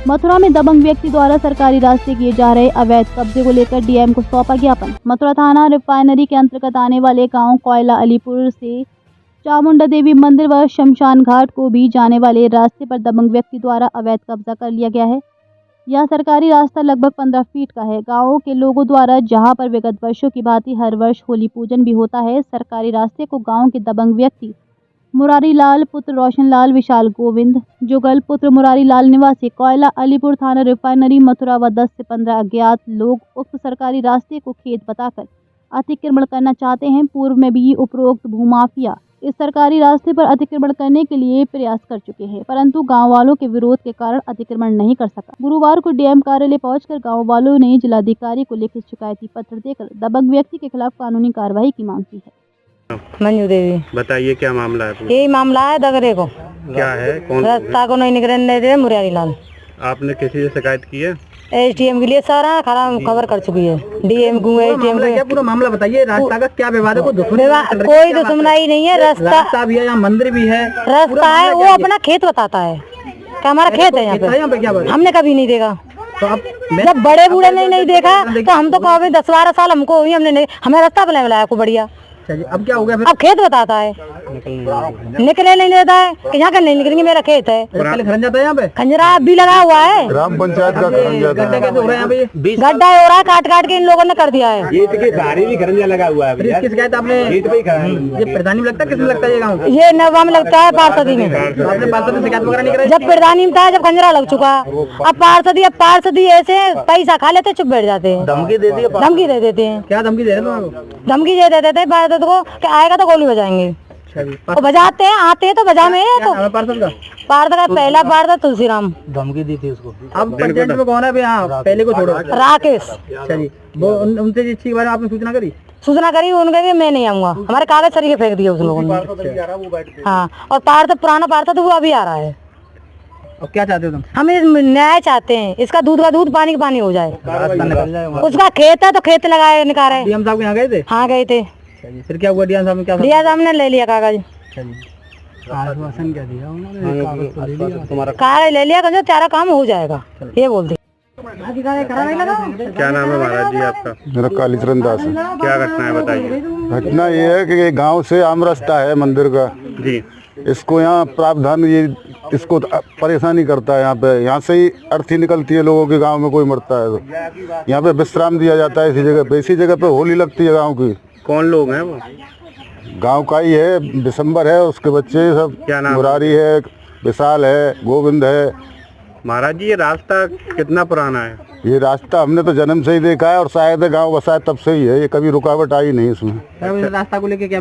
मथुरा में दबंग व्यक्ति द्वारा सरकारी रास्ते किए जा रहे अवैध कब्जे को लेकर डीएम को सौंपा ज्ञापन। मथुरा थाना रिफाइनरी के अंतर्गत आने वाले गांव कोयला अलीपुर से चामुंडा देवी मंदिर व शमशान घाट को भी जाने वाले रास्ते पर दबंग व्यक्ति द्वारा अवैध कब्जा कर लिया गया है। यह सरकारी रास्ता लगभग 15 फीट का है। गाँव के लोगों द्वारा जहां पर विगत वर्षों की भांति हर वर्ष होली पूजन भी होता है, सरकारी रास्ते को गाँव के दबंग व्यक्ति मुरारी लाल पुत्र रोशन लाल विशाल गोविंद जुगल पुत्र मुरारी लाल निवासी कोयला अलीपुर थाना रिफाइनरी मथुरा व 10 से 15 अज्ञात लोग उक्त सरकारी रास्ते को खेत बताकर अतिक्रमण करना चाहते हैं। पूर्व में भी उपरोक्त भूमाफिया इस सरकारी रास्ते पर अतिक्रमण करने के लिए प्रयास कर चुके हैं, परंतु गांव वालों के विरोध के कारण अतिक्रमण नहीं कर सका। गुरुवार को डीएम कार्यालय पहुंचकर गांव वालों ने जिलाधिकारी को लिखित शिकायती पत्र देकर दबंग व्यक्ति के खिलाफ कानूनी कार्रवाई की मांग की है। मंजू देवी, बताइए क्या मामला है? यही मामला है दगरे को, क्या है? कौन रास्ता को नहीं निकलने दे मुरारी लाल। आपने किसी से शिकायत की है? एसडीएम के लिए सारा खबर कर चुकी है। डीएम को एसडीएम को क्या पूरा मामला बताइए। रास्ता का क्या विवाद है? कोई दुश्मनी नहीं है। रास्ता भी है, यहाँ मंदिर भी है, रास्ता है, वो अपना खेत बताता है कि हमारा खेत है यहाँ पे। क्या हमने कभी नहीं देखा। तो अब जब बड़े बूढ़े ने नहीं देखा तो हम तो कभी 10-12 साल हमको हुई, हमने नहीं, हमें रास्ता बनाया को बढ़िया। अब क्या हो गया फिर? अब खेत बताता है, निकले नहीं देता है कि यहाँ का नहीं निकलेंगे, मेरा खेत है। खंजरा था यहाँ पे, खंजरा भी लगा हुआ है। ग्राम पंचायत का गड्ढा कैसे हो रहा है यहाँ पे? गड्ढा हो रहा है, काट काट के इन लोगों ने कर दिया है। भी खरंजा लगा हुआ है। इसकी शिकायत आपने? ये प्रधानी में लगता है, किसमें लगता है ये गाँव? ये नवा में लगता है, पार्षदी में। आपने पार्षद में शिकायत वगैरह नहीं कराई? जब प्रधानी में था, जब खंजरा लग चुका, अब पार्षदी ऐसे पैसा खा लेते, चुप बैठ जाते हैं, धमकी दे देते हैं। क्या धमकी दे रहे हैं? धमकी दे देते थे पार्षद को कि आएगा तो गोली बजाएंगे। वो बजाते हैं, आते हैं तो बजा में है। तो पार्षद का पहला पार्षद तुलसीराम धमकी दी थी उसको। अब पंचायत में कौन है? पहले को छोड़ो, राकेश। अच्छा जी, वो उनसे इस चीज के बारे में आपने सूचना करी? उनके मैं नहीं आऊंगा, हमारे कागज सरिये फेंक दिए उस लोगों ने। हाँ, और पार्षद पुराना पार्षद वो अभी आ रहा है। अब क्या चाहते हो तुम? हम न्याय चाहते हैं, इसका दूध का दूध, पानी का पानी हो जाए। उसका खेत है तो खेत लगाए निकाले। डीएम साहब यहाँ गए थे? हाँ गए थे। फिर क्या हुआ? डीएम साहब ने क्या? डीएम साहब ने ले लिया कागज। आश्वासन क्या दिया उन्होंने? कागज ले लिया, सारा काम हो जाएगा, ये बोलते। क्या नाम है महाराज जी आपका? मेरा कालीचरण दास है। क्या घटना है बताइए? घटना ये है कि गांव से आम रास्ता है मंदिर का जी। इसको यहाँ प्रावधान ये इसको परेशानी करता है। यहाँ से ही अर्थी निकलती है लोगों के, गांव में कोई मरता है तो यहाँ पे विश्राम दिया जाता है। इसी जगह पे होली लगती है गांव की। कौन लोग हैं वो? गांव का ही है, दिसंबर है, उसके बच्चे सब। क्या नाम? मुरारी है, विशाल है, गोविंद है। महाराज जी ये रास्ता कितना पुराना है? ये रास्ता हमने तो जन्म से ही देखा है और शायद गांव बसा तब से ही है, ये कभी रुकावट आई नहीं इसमें। रास्ता को लेके क्या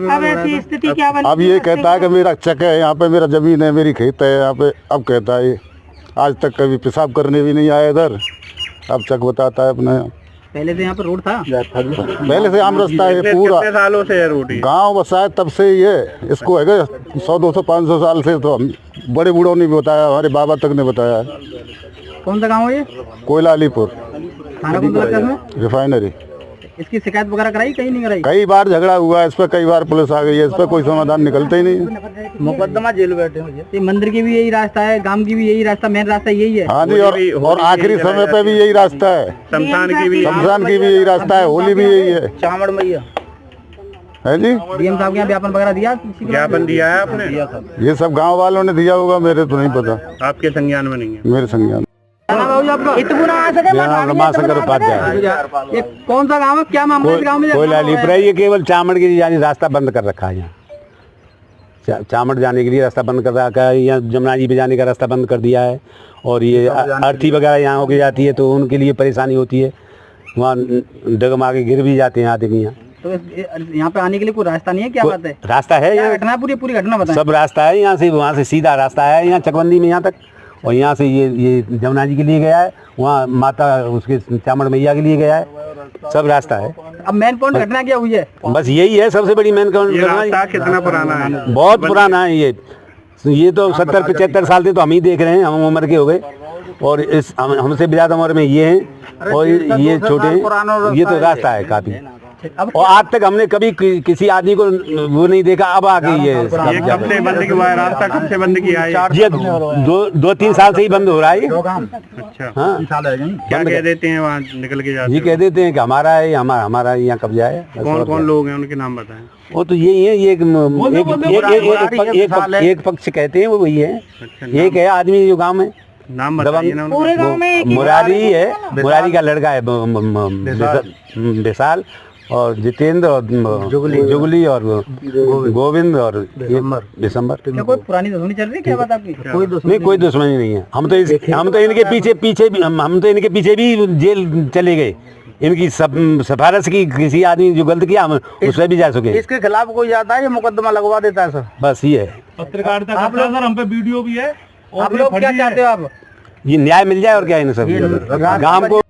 स्थिति क्या बनी? अब ये कहता है कि मेरा चक है यहाँ पे, मेरा जमीन है, मेरी खेत है यहाँ पे। अब कहता है ये आज तक कभी पेशाब करने भी नहीं आया इधर, अब चक बताता है अपना। पहले से यहाँ पर रोड था? पहले से आम रास्ता है पूरा। कितने सालों से है रोड? गाँव बसा है तब से ही है। इसको है 100-200-500 साल से, तो हम बड़े बूढ़ों ने भी बताया, हमारे बाबा तक ने बताया। कौन सा गाँव है ये? कोयला अलीपुर, थाना कौन सा लगता है इसमें? रिफाइनरी। इसकी शिकायत वगैरह कराई? कहीं नहीं कराई? कई बार झगड़ा हुआ है इस पर, कई बार पुलिस आ गई है, इस पर कोई समाधान निकलता ही नहीं। मुकदमा जेल बैठे हो। ये मंदिर की भी यही रास्ता है, गांव की भी यही रास्ता, मेन रास्ता यही है। हाँ जी, और आखिरी समय पे भी यही रास्ता है। शमशान की भी यही रास्ता है, होली भी यही है। चामड़ मैया है जी। डीएम साहब के यहाँ ज्ञापन वगैरह दिया? ज्ञापन दिया है आपने? ये सब गांव वालों ने दिया होगा, मेरे तो नहीं पता। आपके संज्ञान में नहीं है? मेरे संज्ञान। रमाशंकर उपाध्याय। ये कौन सा गाँव है? क्या मामला है गाँव में? कोयला अलीपुर है। ये केवल चामड़ के लिए यानी रास्ता बंद कर रखा है। यहाँ चामड़ जाने के लिए रास्ता बंद कर रखा है, यहाँ जमुना जी पे जाने का रास्ता बंद कर दिया है। और ये अर्थी वगैरह यहाँ होके जाती है तो उनके लिए परेशानी होती है, वहाँ डगमा के गिर भी जाते हैं आदमी। यहाँ तो यहाँ पे आने के लिए कोई रास्ता नहीं है? क्या बात है? रास्ता है यहाँ, घटना पूरी घटना बताएं। सब रास्ता है यहाँ से, वहाँ से सीधा रास्ता है यहाँ चकबंदी में यहाँ तक। और यहाँ से ये जमुना जी के लिए गया है, वहाँ माता उसके चामड़ मैया के लिए गया है, सब रास्ता है। अब मेन पॉइंट घटना क्या हुई है? बस यही है सबसे बड़ी मेन घटना। कितना पुराना है? बहुत पुराना है ये तो 70-75 साल से तो हम ही देख रहे हैं, हम उम्र के हो गए। और हमसे भी ज्यादा उम्र में ये हैं और ये छोटे हैं। ये तो रास्ता है काफी। और आज तक हमने कभी किसी आदमी को वो नहीं देखा, अब आ गई है। ये कब से बंद हुआ है रास्ता, कब से बंद किया है? ये 2-3 साल से ही बंद हो रहा है। अच्छा, हाँ, क्या कह देते हैं वहाँ निकल के जाते ये हो? कह देते हैं कि हमारा है, हमारा यहाँ कब्जा है। कौन कौन लोग हैं, उनके नाम बताएं। वो तो यही है, ये एक पक्ष कहते हैं, वो वही है। एक है आदमी जो गांव में, नाम बताइए ना उनका। पूरे गांव में मुरारी है, मुरारी का लड़का है विशाल, और जितेंद्र, और जुगली, और गोविंद, और दिसंबर। क्या कोई पुरानी दुश्मनी चल रही है? क्या बात आपकी? कोई नहीं, कोई दुश्मनी नहीं है। हम तो इनके पीछे भी जेल चले गए। इनकी सिफारिश की किसी आदमी जो गलत किया, हम उसमें भी जा सके। इसके खिलाफ कोई जाता है या मुकदमा लगवा देता है सर? बस ये है। पत्रकारिता आप लोग, सर हम पे वीडियो भी है। आप लोग क्या चाहते हो? आप ये न्याय मिल जाए और क्या है, इन सब गांव को।